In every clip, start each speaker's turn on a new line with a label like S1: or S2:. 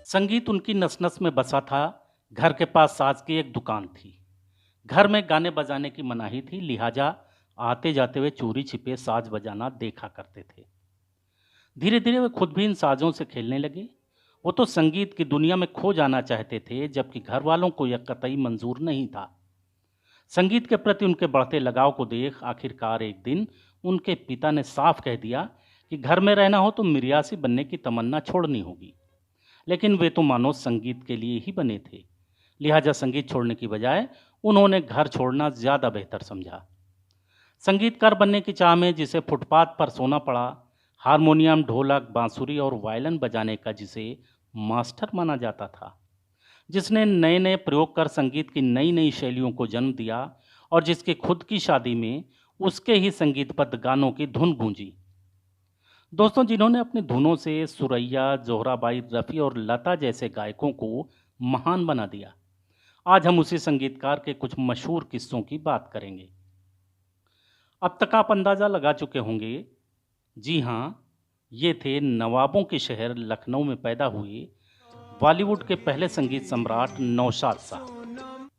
S1: संगीत उनकी नस-नस में बसा था। घर के पास साज की एक दुकान थी। घर में गाने बजाने की मनाही थी, लिहाजा आते-जाते वे चोरी छिपे साज बजाना देखा करते थे। धीरे-धीरे वे खुद भी इन साजों से खेलने लगे। वो तो संगीत की दुनिया में खो जाना चाहते थे, जबकि घर वालों को यह कतई मंजूर नहीं था। संगीत के प्रति उनके बढ़ते लगाव को देख आखिरकार एक दिन उनके पिता ने साफ कह दिया कि घर में रहना हो तो मिर्यासी बनने की तमन्ना छोड़नी होगी। लेकिन वे तो मानो संगीत के लिए ही बने थे। लिहाजा संगीत छोड़ने की बजाय उन्होंने घर छोड़ना ज़्यादा बेहतर समझा। संगीतकार बनने की चाह में जिसे फुटपाथ पर सोना पड़ा, हारमोनियम, ढोलक, बांसुरी और वायलिन बजाने का जिसे मास्टर माना जाता था, जिसने नए नए प्रयोग कर संगीत की नई नई शैलियों को जन्म दिया और जिसकी खुद की शादी में उसके ही संगीतबद्ध गानों की धुन गूंजी। दोस्तों, जिन्होंने अपनी धुनों से सुरैया, जोहराबाई, रफ़ी और लता जैसे गायकों को महान बना दिया, आज हम उसी संगीतकार के कुछ मशहूर किस्सों की बात करेंगे। अब तक आप अंदाज़ा लगा चुके होंगे, जी हाँ, ये थे नवाबों के शहर लखनऊ में पैदा हुए बॉलीवुड के पहले संगीत सम्राट नौशाद साहब।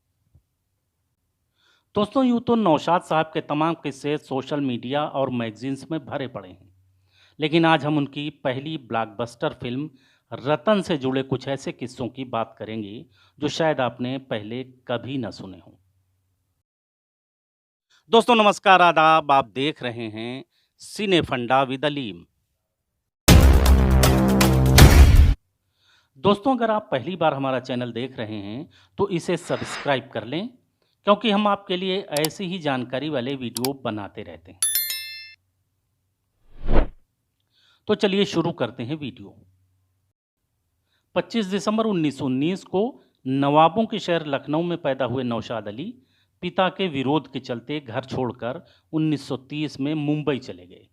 S1: दोस्तों, यूँ तो नौशाद साहब के तमाम किस्से सोशल मीडिया और मैगजीन्स में भरे पड़े हैं, लेकिन आज हम उनकी पहली ब्लॉकबस्टर फिल्म रतन से जुड़े कुछ ऐसे किस्सों की बात करेंगे जो शायद आपने पहले कभी न सुने हों। दोस्तों नमस्कार, आदाब। आप देख रहे हैं सिने फंडा विद अलीम। दोस्तों, अगर आप पहली बार हमारा चैनल देख रहे हैं तो इसे सब्सक्राइब कर लें, क्योंकि हम आपके लिए ऐसी ही जानकारी वाले वीडियो बनाते रहते हैं। तो चलिए शुरू करते हैं वीडियो। 25 दिसंबर 1919 को नवाबों के शहर लखनऊ में पैदा हुए नौशाद अली पिता के विरोध के चलते घर छोड़कर 1930 में मुंबई चले गए।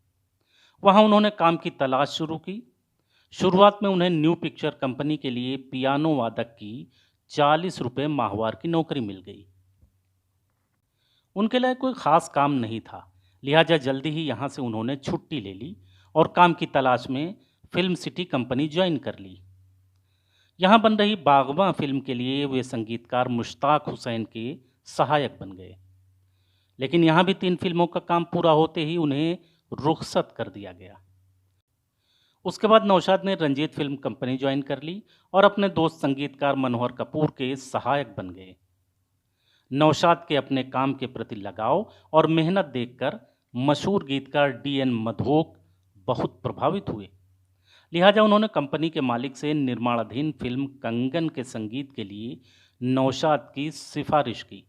S1: वहां उन्होंने काम की तलाश शुरू की। शुरुआत में उन्हें न्यू पिक्चर कंपनी के लिए पियानो वादक की 40 रुपये माहवार की नौकरी मिल गई। उनके लिए कोई खास काम नहीं था, लिहाजा जल्दी ही यहाँ से उन्होंने छुट्टी ले ली और काम की तलाश में फिल्म सिटी कंपनी ज्वाइन कर ली। यहाँ बन रही बागवां फिल्म के लिए वे संगीतकार मुश्ताक हुसैन के सहायक बन गए, लेकिन यहाँ भी 3 फिल्मों का काम पूरा होते ही उन्हें रुखसत कर दिया गया। उसके बाद नौशाद ने रंजीत फिल्म कंपनी ज्वाइन कर ली और अपने दोस्त संगीतकार मनोहर कपूर के सहायक बन गए। नौशाद के अपने काम के प्रति लगाव और मेहनत देखकर मशहूर गीतकार डी.एन. मधोक बहुत प्रभावित हुए। लिहाजा उन्होंने कंपनी के मालिक से निर्माणाधीन फिल्म कंगन के संगीत के लिए नौशाद की सिफारिश की।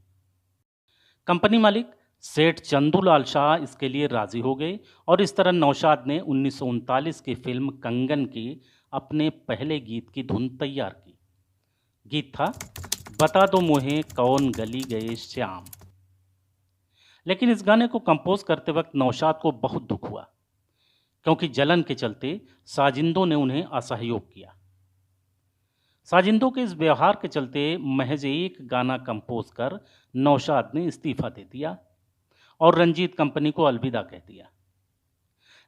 S1: कंपनी मालिक सेठ चंदूलाल शाह इसके लिए राजी हो गए और इस तरह नौशाद ने 1939 की फिल्म कंगन के अपने पहले गीत की धुन तैयार की। गीत था बता दो मुझे कौन गली गए श्याम। लेकिन इस गाने को कंपोज करते वक्त नौशाद को बहुत दुख हुआ, क्योंकि जलन के चलते साजिंदों ने उन्हें असहयोग किया। साजिंदों के इस व्यवहार के चलते महज एक गाना कंपोज कर नौशाद ने इस्तीफा दे दिया और रंजीत कंपनी को अलविदा कह दिया।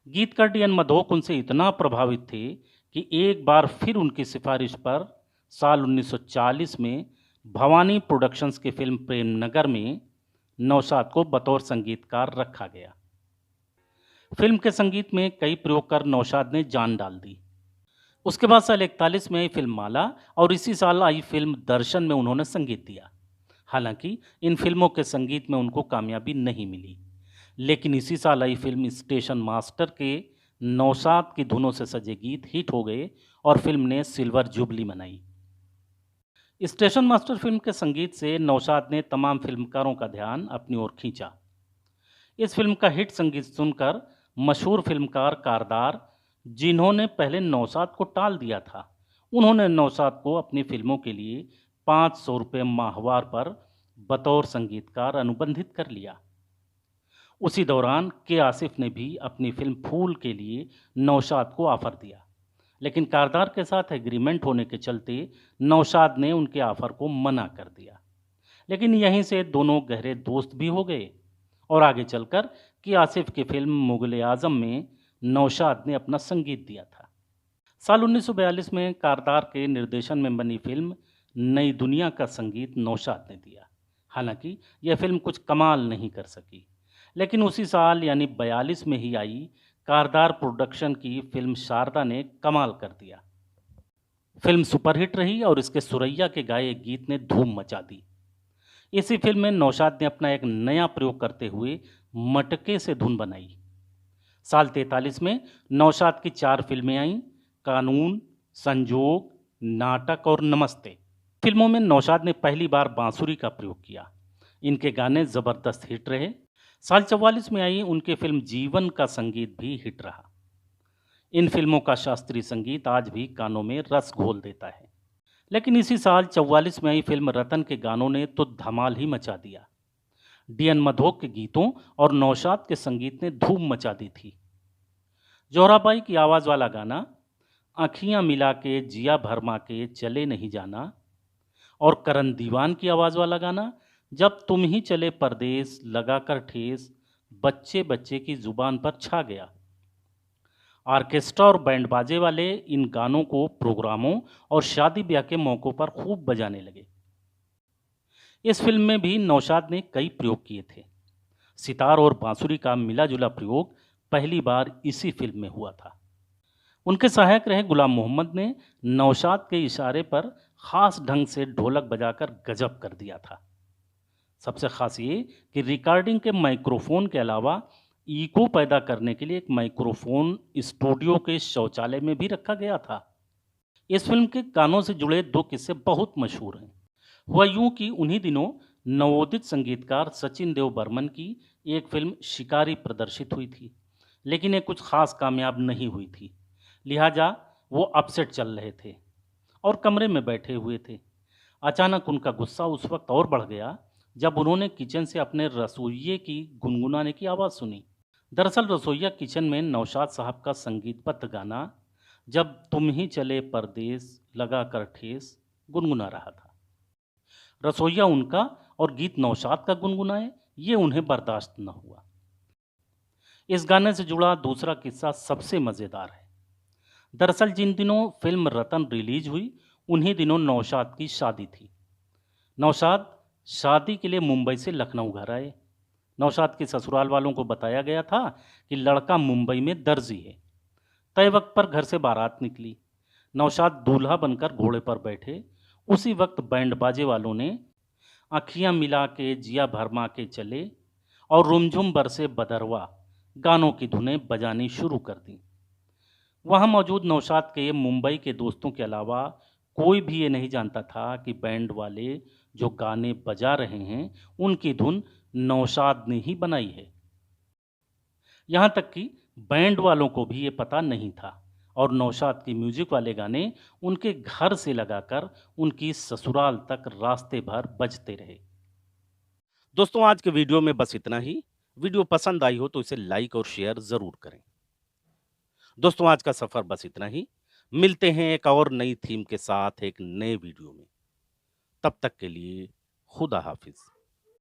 S1: गीतकार डी.एन. मधोक उनसे इतना प्रभावित थे कि एक बार फिर उनकी सिफारिश पर साल 1940 में भवानी प्रोडक्शंस की फिल्म प्रेम नगर में नौशाद को बतौर संगीतकार रखा गया। फिल्म के संगीत में कई प्रयोग कर नौशाद ने जान डाल दी। उसके बाद साल 41 में आई फिल्म माला और इसी साल आई फिल्म दर्शन में उन्होंने संगीत दिया। हालांकि इन फिल्मों के संगीत में उनको कामयाबी नहीं मिली, लेकिन इसी साल आई फिल्म स्टेशन मास्टर के नौशाद की धुनों से सजे गीत हिट हो गए और फिल्म ने सिल्वर जुबली मनाई। स्टेशन मास्टर फिल्म के संगीत से नौशाद ने तमाम फिल्मकारों का ध्यान अपनी ओर खींचा। इस फिल्म का हिट संगीत सुनकर मशहूर फिल्मकार कारदार, जिन्होंने पहले नौशाद को टाल दिया था, उन्होंने नौशाद को अपनी फिल्मों के लिए 500 रुपये माहवार पर बतौर संगीतकार अनुबंधित कर लिया। उसी दौरान के आसिफ ने भी अपनी फिल्म फूल के लिए नौशाद को ऑफर दिया, लेकिन कारदार के साथ एग्रीमेंट होने के चलते नौशाद ने उनके ऑफर को मना कर दिया। लेकिन यहीं से दोनों गहरे दोस्त भी हो गए और आगे चलकर के आसिफ की फिल्म मुगल आजम में नौशाद ने अपना संगीत दिया था। साल 1942 में कारदार के निर्देशन में बनी फिल्म नई दुनिया का संगीत नौशाद ने दिया। हालांकि यह फिल्म कुछ कमाल नहीं कर सकी, लेकिन उसी साल यानी 42 में ही आई कारदार प्रोडक्शन की फिल्म शारदा ने कमाल कर दिया। फिल्म सुपरहिट रही और इसके सुरैया के गाए गीत ने धूम मचा दी। इसी फिल्म में नौशाद ने अपना एक नया प्रयोग करते हुए मटके से धुन बनाई। साल 43 में नौशाद की 4 फिल्में आईं: कानून, संजोग, नाटक और नमस्ते। फिल्मों में नौशाद ने पहली बार बांसुरी का प्रयोग किया। इनके गाने जबरदस्त हिट रहे। साल 44 में आई उनकी फिल्म जीवन का संगीत भी हिट रहा। इन फिल्मों का शास्त्रीय संगीत आज भी कानों में रस घोल देता है। लेकिन इसी साल 44 में आई फिल्म रतन के गानों ने तो धमाल ही मचा दिया। डीएन मधोक के गीतों और नौशाद के संगीत ने धूम मचा दी थी। जोहराबाई की आवाज़ वाला गाना आँखियाँ मिला के जिया भरमा के चले नहीं जाना, और करण दीवान की आवाज़ वाला गाना जब तुम ही चले परदेस लगाकर ठेस बच्चे बच्चे की जुबान पर छा गया। ऑर्केस्ट्रा और बैंड बाजे वाले इन गानों को प्रोग्रामों और शादी ब्याह के मौक़ों पर खूब बजाने लगे। इस फिल्म में भी नौशाद ने कई प्रयोग किए थे। सितार और बांसुरी का मिला जुला प्रयोग पहली बार इसी फिल्म में हुआ था। उनके सहायक रहे गुलाम मोहम्मद ने नौशाद के इशारे पर ख़ास ढंग से ढोलक बजाकर गजब कर दिया था। सबसे ख़ास ये कि रिकॉर्डिंग के माइक्रोफोन के अलावा इको पैदा करने के लिए एक माइक्रोफोन स्टूडियो के शौचालय में भी रखा गया था। इस फिल्म के गानों से जुड़े 2 किस्से बहुत मशहूर हैं। हुआ यूं कि उन्हीं दिनों नवोदित संगीतकार सचिन देव बर्मन की एक फिल्म शिकारी प्रदर्शित हुई थी, लेकिन ये कुछ खास कामयाब नहीं हुई थी। लिहाजा वो अपसेट चल रहे थे और कमरे में बैठे हुए थे। अचानक उनका गुस्सा उस वक्त और बढ़ गया जब उन्होंने किचन से अपने रसोइये की गुनगुनाने की आवाज़ सुनी। दरअसल रसोइया किचन में नौशाद साहब का संगीतबद्ध गाना जब तुम ही चले परदेस लगा कर ठेस गुनगुना रहा था। रसोइया उनका और गीत नौशाद का गुनगुनाए, ये उन्हें बर्दाश्त न हुआ। इस गाने से जुड़ा दूसरा किस्सा सबसे मज़ेदार है। दरअसल जिन दिनों फिल्म रतन रिलीज हुई उन्हीं दिनों नौशाद की शादी थी। नौशाद शादी के लिए मुंबई से लखनऊ घर आए। नौशाद के ससुराल वालों को बताया गया था कि लड़का मुंबई में दर्जी है। तय वक्त पर घर से बारात निकली। नौशाद दूल्हा बनकर घोड़े पर बैठे। उसी वक्त बैंड बाजे वालों ने आँखियाँ मिला के जिया भरमा के चले और रुमझुम बरसे बदरवा गानों की धुनें बजानी शुरू कर दी। वहाँ मौजूद नौशाद के मुंबई के दोस्तों के अलावा कोई भी ये नहीं जानता था कि बैंड वाले जो गाने बजा रहे हैं उनकी धुन नौशाद ने ही बनाई है। यहाँ तक कि बैंड वालों को भी ये पता नहीं था और नौशाद की म्यूजिक वाले गाने उनके घर से लगाकर उनकी ससुराल तक रास्ते भर बजते रहे। दोस्तों आज के वीडियो में बस इतना ही। वीडियो पसंद आई हो तो इसे लाइक और शेयर जरूर करें। दोस्तों आज का सफर बस इतना ही। मिलते हैं एक और नई थीम के साथ एक नए वीडियो में। तब तक के लिए खुदा हाफिज।